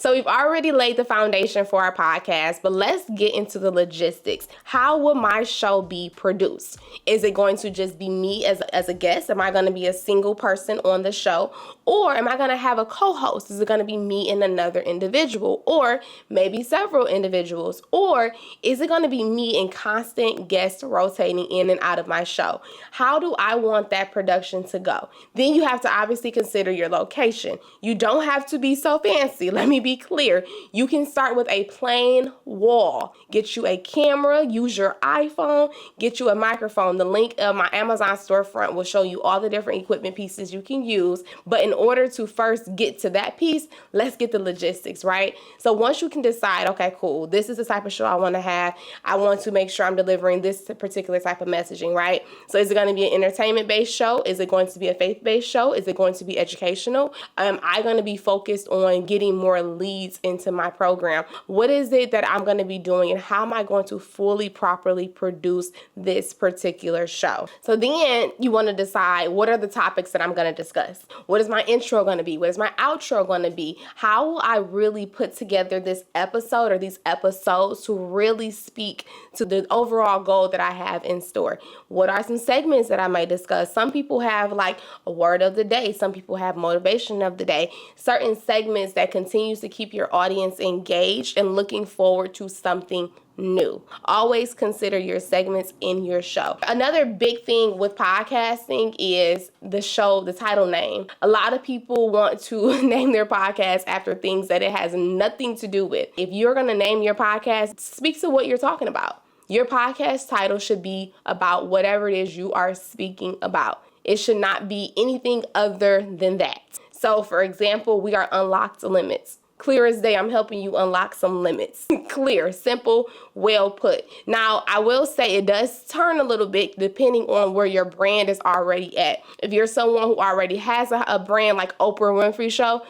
So we've already laid the foundation for our podcast, but let's get into the logistics. How will my show be produced? Is it going to just be me as a guest? Am I going to be a single person on the show? Or am I going to have a co-host? Is it going to be me and another individual? Or maybe several individuals? Or is it going to be me and constant guests rotating in and out of my show? How do I want that production to go? Then you have to obviously consider your location. You don't have to be so fancy. Let me be clear. You can start with a plain wall. Get you a camera, use your iPhone, get you a microphone. The link of my Amazon storefront will show you all the different equipment pieces you can use. But in order to first get to that piece, let's get the logistics, right? So once you can decide, okay, cool, this is the type of show I want to have. I want to make sure I'm delivering this particular type of messaging, right? So is it going to be an entertainment-based show? Is it going to be a faith-based show? Is it going to be educational? Am I going to be focused on getting more leads into my program? What is it that I'm going to be doing, and how am I going to fully, properly produce this particular show? So then you want to decide, what are the topics that I'm going to discuss? What is my intro going to be? What is my outro going to be? How will I really put together this episode or these episodes to really speak to the overall goal that I have in store? What are some segments that I might discuss? Some people have like a word of the day. Some people have motivation of the day. Certain segments that continues to keep your audience engaged and looking forward to something new. Always consider your segments in your show. Another big thing with podcasting is the show, the title name. A lot of people want to name their podcast after things that it has nothing to do with. If you're going to name your podcast, speak to what you're talking about. Your podcast title should be about whatever it is you are speaking about. It should not be anything other than that. So, for example, we are Unlocked Limits. Clear as day, I'm helping you unlock some limits. Clear, simple, well put. Now, I will say it does turn a little bit depending on where your brand is already at. If you're someone who already has a brand like Oprah Winfrey Show,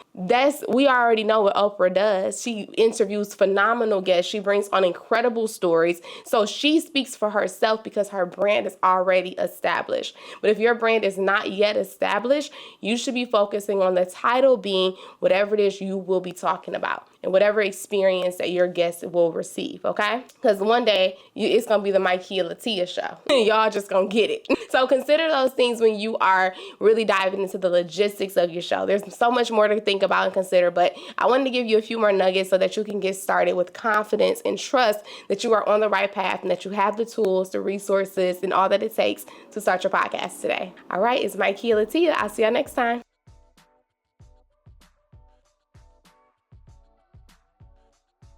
we already know what Oprah does. She interviews phenomenal guests. She brings on incredible stories. So she speaks for herself because her brand is already established. But if your brand is not yet established, you should be focusing on the title being whatever it is you will be talking about and whatever experience that your guests will receive, okay? Because one day it's going to be the Mykeya Latia show. Y'all just going to get it. So consider those things when you are really diving into the logistics of your show. There's so much more to think about and consider, but I wanted to give you a few more nuggets so that you can get started with confidence and trust that you are on the right path and that you have the tools, the resources, and all that it takes to start your podcast today. All right, it's Mykeya Latia. I'll see y'all next time.